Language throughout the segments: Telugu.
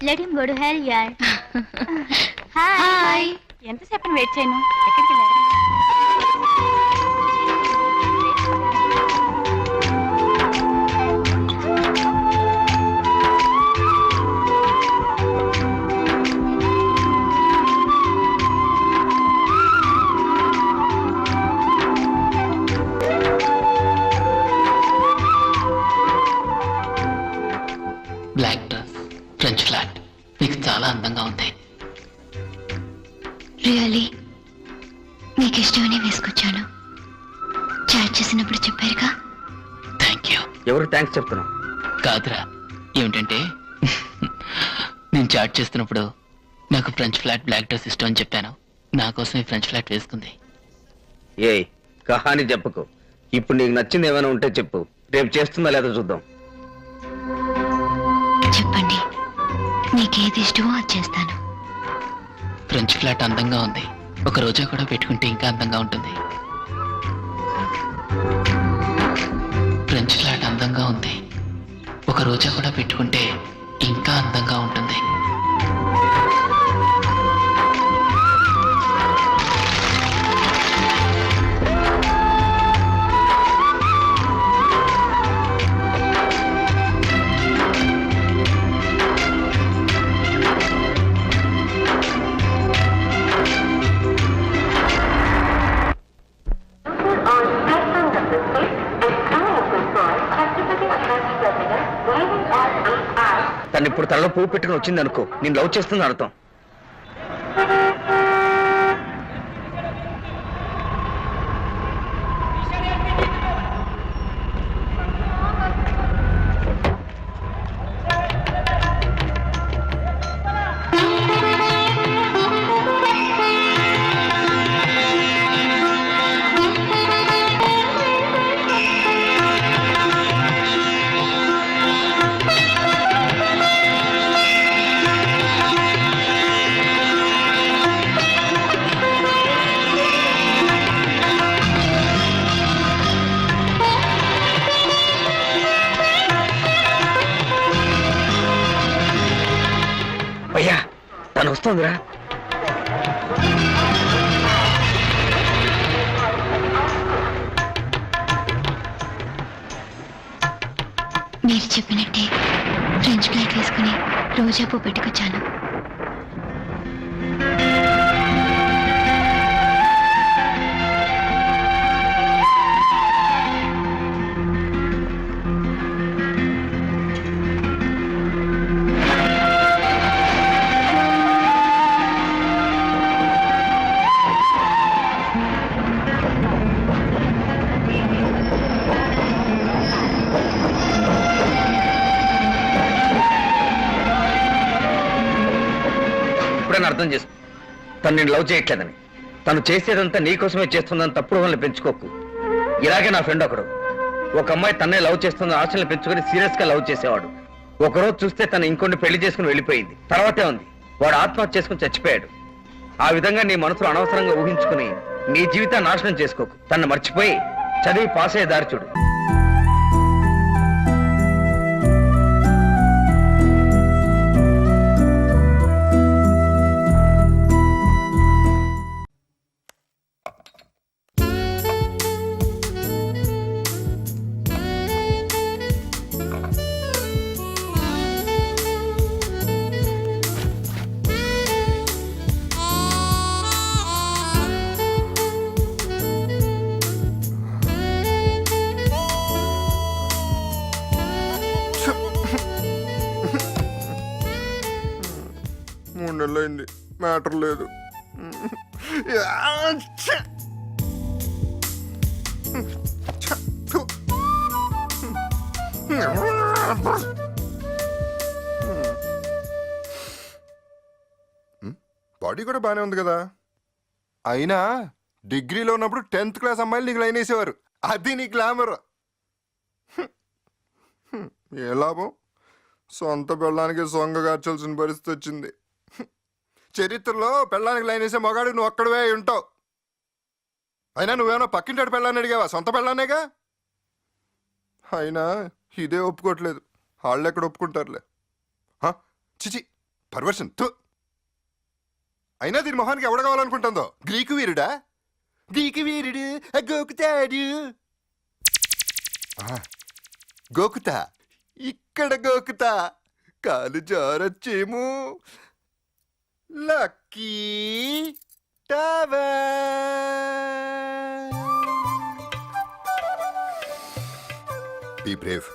Let him go to hell యార్. హాయ్. ఎంతసేపు వెయిట్ చేయను? ఎక్కడికి వెళ్ళారు? బ్లాక్ డ్రెస్, ఫ్రెంచ్ ఫ్లాట్, నీకు చాలా అందంగా ఉంది. రియలీ మీకు ఇష్టమని వేసుకొచ్చాను. చాట్ చేసినప్పుడు చెప్పారుగా. Thank you. ఎవరు థ్యాంక్స్ చెప్తున్నావు? కాదురా, ఏమిటంటే నేను చాట్ చేస్తున్నప్పుడు నాకు ఫ్రెంచ్ ఫ్లాట్, బ్లాక్ డ్రెస్ ఇష్టం అని చెప్పాను. నా కోసం ఈ ఫ్రెంచ్ ఫ్లాట్ వేసుకుంది. ఏయ్ కహాని చెప్పకు. ఇప్పుడు నీకు నచ్చింది ఏమైనా ఉంటే చెప్పు, రేపు చేస్తుందా లేదా చూద్దాం. చెప్పండి, మీకేది ఇష్టమో అది చేస్తాను. ఫ్రెంచ్ ఫ్లాట్ అందంగా ఉంది, ఒక రోజా కూడా పెట్టుకుంటే ఇంకా అందంగా ఉంటుంది. ఫ్రెంచ్ ఫ్లాట్ అందంగా ఉంది, ఒక రోజా కూడా పెట్టుకుంటే ఇంకా అందంగా ఉంటుంది. తను ఇప్పుడు తనలో పువ్వు పెట్టుకుని వచ్చింది అనుకో, నేను లవ్ చేస్తుంది అర్థం. అయ్యా తను వస్తుందిరా. మీరు చెప్పినట్టే ఫ్రెంచ్ ఫ్లాట్ వేసుకుని రోజా పువ్వు పెట్టుకొచ్చాను. ఇప్పుడైనా అర్థం చేసుకో, తను నేను లవ్ చేయట్లేదని. తను చేసేదంతా నీకోసమే చేస్తుందని తప్పుడు వాళ్ళని పెంచుకోకు. ఇలాగే నా ఫ్రెండ్ ఒకడు, ఒక అమ్మాయి తన్నే లవ్ చేస్తుందని ఆశలు పెంచుకొని సీరియస్ గా లవ్ చేసేవాడు. ఒకరోజు చూస్తే తను ఇంకొన్ని పెళ్లి చేసుకుని వెళ్ళిపోయింది. తర్వాతే ఉంది వాడు ఆత్మహత్య చేసుకుని చచ్చిపోయాడు. ఆ విధంగా నీ మనసులో అనవసరంగా ఊహించుకుని నీ జీవితాన్ని నాశనం చేసుకోకు. తను మర్చిపోయి చదివి పాస్ అయ్యే దారి చూడు. నెలలైంది, మ్యాటర్ లేదు. బాడీ కూడా బానే ఉంది కదా. అయినా డిగ్రీలో ఉన్నప్పుడు 10th క్లాస్ అమ్మాయిలు నీకు లైన్ వేసేవారు. అది నీ గ్లామర్. ఏ లాభం, సొంత పెళ్ళానికి సొంగగార్చాల్సిన పరిస్థితి వచ్చింది. చరిత్రలో పెళ్ళానికి లైన్ వేసే మగాడు నువ్వు అక్కడవే ఉంటావు. అయినా నువ్వేమో పక్కింటాడు పెళ్ళాన్ని అడిగావా? సొంత పెళ్ళానేగా. అయినా ఇదే ఒప్పుకోవట్లేదు, వాళ్ళు ఎక్కడ ఒప్పుకుంటారులే. చిచి, పర్వర్షన్ థు. అయినా దీని మొహానికి ఎవడ కావాలనుకుంటుందో? గ్రీకు వీరుడా? గ్రీకు వీరుడు గోకుతాడు. గోకుతా, ఇక్కడ గోకుతా, కాలు జారొచ్చేమో. Lucky tower. Be brave.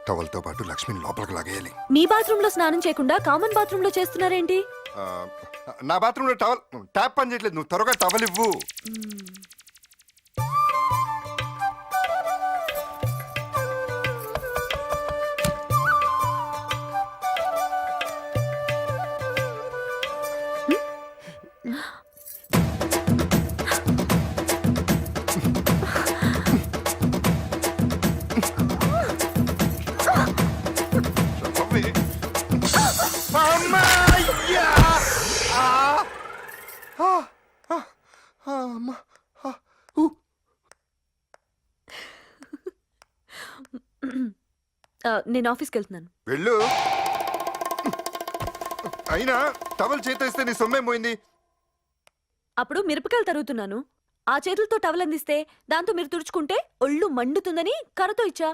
టవల్తో పాటు లక్ష్మిని లోపలికి లాగేయాలి. మీ బాత్రూమ్ లో స్నానం చేయకుండా కామన్ బాత్రూమ్ లో చేస్తున్నారేంటి? ఆ, నా బాత్రూంలో టవల్ ట్యాప్ పని చేయట్లేదు. నువ్వు త్వరగా టవల్ ఇవ్వు. అమ్మయ్యా! అమ్మ. నేను ఆఫీస్కి వెళ్తున్నాను. వెళ్ళు. అయినా టవల్ చేతిస్తే నీ సొమ్మేం పోయింది? అప్పుడు మిరపకాయలు తరుగుతున్నాను. ఆ చేతులతో టవల్ అందిస్తే దాంతో మీరు తుడుచుకుంటే ఒళ్ళు మండుతుందని కర్రతో ఇచ్చా.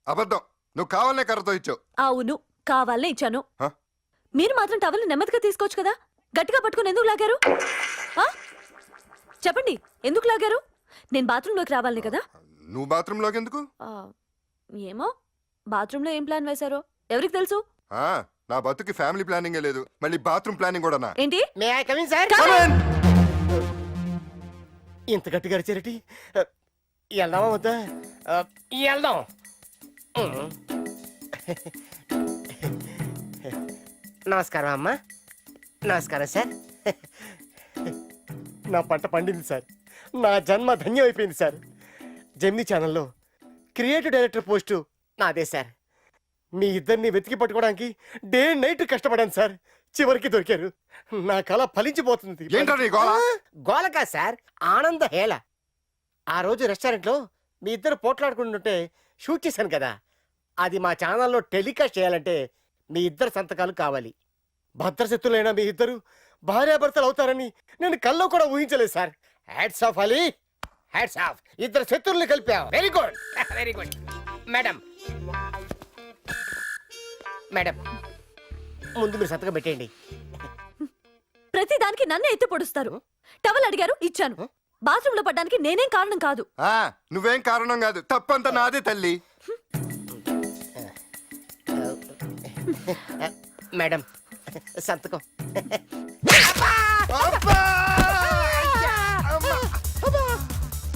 అబద్ధం. నువ్వు కావాలనే కర్రతో ఇచ్చావు. అవును, కావాలనే ఇచ్చాను. హ? మీరు మాత్రం టవల్ నెమ్మదిగా తీసుకోవచ్చు కదా. గట్టిగా పట్టుకుని ఎందుకు లాగారు? ఆ? చెప్పండి, ఎందుకు లాగారు? నేను బాత్రూంలోకి రావాలని కదా. నువ్వు బాత్రూంలోకి ఎందుకు? ఆ, ఏమో, బాత్రూంలో ఏం ప్లాన్ వేశారో ఎవరికి తెలుసు. ఆ, నా బతుకి ఫ్యామిలీ ప్లానింగ్ లేదు, మళ్ళీ బాత్రూమ్ ప్లానింగ్ కూడా. ఏంటి? May I come in sir? ఇంత గట్టిగా అరిచారటి. వెళ్దామా వద్దా? వెళ్దాం. నమస్కారం అమ్మా. నమస్కారం సార్. నా పంట పండింది సార్. నా జన్మ ధన్యం అయిపోయింది సార్. జెమినీ ఛానల్లో క్రియేటివ్ డైరెక్టర్ పోస్టు నాదే సార్. మీ ఇద్దరిని వెతికి పట్టుకోవడానికి డే నైట్ కష్టపడాను సార్. చివరికి దొరికారు. నా కళ ఫలించిపోతుంది. ఏంటో నీ గోల? గోలకా సార్, ఆనంద హేళ. ఆ రోజు రెస్టారెంట్లో మీ ఇద్దరు పోట్లాడుకుంటుంటే షూట్ చేశాను కదా. అది మా ఛానల్లో టెలికాస్ట్ చేయాలంటే మీ ఇద్దరు సంతకాలు కావాలి. భద్రశత్రులైన మీ ఇద్దరు భార్యాభర్తలు అవుతారని నేను కల్లో కూడా ఊహించలేదు sir. Hats off Ali, hats off. ఇద్దరు శత్రుల్ని కలిపావు. Very good, very good. Madam, madam, ముందు మీరు సంతకం పెట్టేయండి. ప్రతి దానికి నన్నే ఎత్తి పొడుస్తారు. టవల్ అడిగారు, ఇచ్చాను. బాత్రూమ్ లో పడ్డానికి నేనేం కారణం కాదు. ఆ, నువ్వేం కారణం కాదు. తప్పంతా నాదే తల్లి. మేడం, సంతకం. అబ్బా!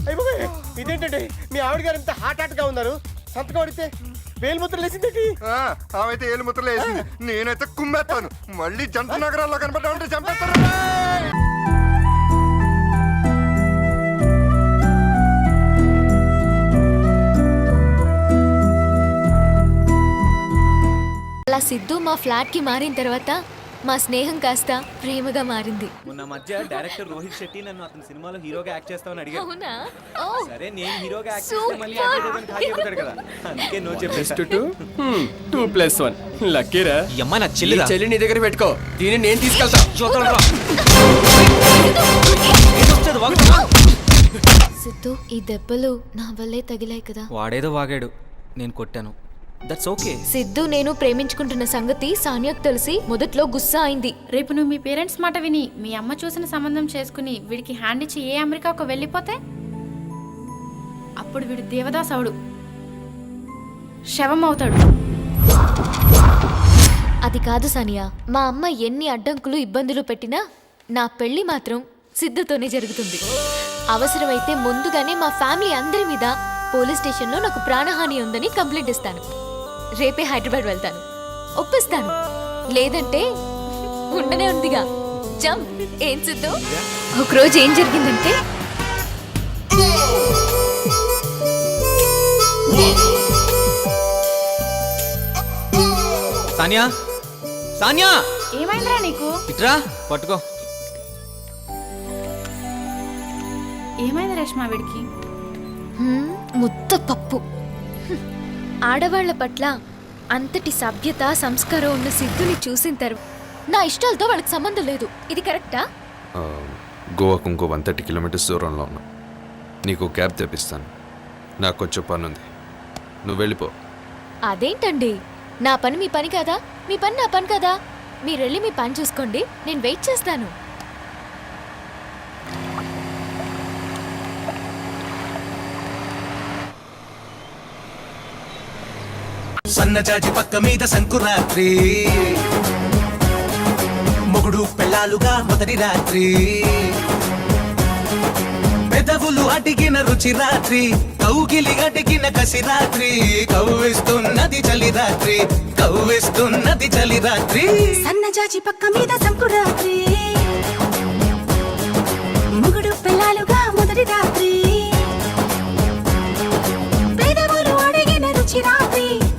అయిపోయి ఇదేంటండి, మీ ఆవిడ గారు ఇంత హాట్ గా ఉన్నారు. సంతకం అడిగితే వేలు ముద్ర లేసిందేంటి? ఆ, ఆమెతే ఏలు ముద్రలు వేసింది. నేనైతే కుమ్మేస్తాను. మళ్ళీ జంట నగరాల్లో కనపడ్డా ఉంటే చంపేస్తాను. అలా సిద్ధు మా ఫ్లాట్ కి మారిన తర్వాత మా స్నేహం కాస్త ప్రేమగా మారింది. మొన్న మధ్య డైరెక్టర్ రోహిత్ శెట్టి నన్ను అతని సినిమాలో హీరోగా యాక్ట్ చేస్తామని అడిగారు. అవునా? సరే నేను హీరోగా యాక్ట్ చేస్తే మళ్ళీ యాక్ట్ చేయడానికి ఖాళీ అయిపోతాడు కదా, అందుకే నో చెప్పేస్తా. 2+1 లక్కీరా. ఈ అమ్మాయి నా చెల్లిదా? చెల్లి నీ దగ్గర పెట్టుకో, దీన్ని నేను తీసుకెళ్తా. సిద్ధు, ఈ దెబ్బలు నా వల్లే తగిలాయి కదా. వాడేదో వాగాడు, నేను కొట్టాను. That's okay. సిద్ధు నేను ప్రేమించుకుంటున్న సంగతి సానియాకు తెలిసి మొదట్లో గుస్సా అయింది. రేపు నువ్వు మీ పేరెంట్స్ మాట విని మీ అమ్మ చూసిన సంబంధం చేసుకుని వీడికి హ్యాండ్ ఇచ్చి ఏ అమెరికాకు వెళ్ళిపోతే అప్పుడు వీడు దేవదాస్ అవుడు, శవం అవుతాడు. అది కాదు సానియా, మా అమ్మ ఎన్ని అడ్డంకులు ఇబ్బందులు పెట్టినా నా పెళ్లి మాత్రం సిద్ధుతోనే జరుగుతుంది. అవసరమైతే ముందుగానే మా ఫ్యామిలీ అందరి మీద పోలీస్ స్టేషన్లో నాకు ప్రాణహాని ఉందని కంప్లైంట్ ఇస్తాను. రేపే హైదరాబాద్ వెళ్తాను. ఒప్పిస్తాను. లేదంటే ఉండనే ఉందిగా. జంప్. ఏం సిద్ధు? ఒకరోజు ఏం జరిగిందంటే, సానియా, సానియా, ఏమైందిరా నీకు? ఇట్రా పట్టుకో. ఏమైంది రేష్మా వీడికి? ముద్ద పప్పు. ఆడవాళ్ల పట్ల అంతటి సభ్యత సంస్కారం ఉన్న సిద్ధుని చూసిన తర్వాత నా ఇష్టాలతో వాళ్ళకి సంబంధం లేదు. ఇది కరెక్టా? గోవాకు ఇంకో 130 కిలోమీటర్స్ దూరంలో ఉన్నా. నీకు క్యాబ్ తెప్పిస్తాను. నాకు కొంచెం పని ఉంది, నువ్వు వెళ్ళిపో. అదేంటండి, నా పని మీ పని కదా, మీ పని నా పని కదా. మీరు వెళ్ళి మీ పని చూసుకోండి, నేను వెయిట్ చేస్తాను. సన్నజాజి పక్క మీద సంకురాత్రి, మొగుడు పెళ్ళాలుగా మొదటి రాత్రి, పెదవులు అడిగిన రుచి రాత్రి, కౌగిలి అడిగిన కసి రాత్రి, కవ్విస్తున్నది చలి రాత్రి, కవ్విస్తున్నది చలి రాత్రి. సన్నజాజి పక్క మీద సంకురాత్రి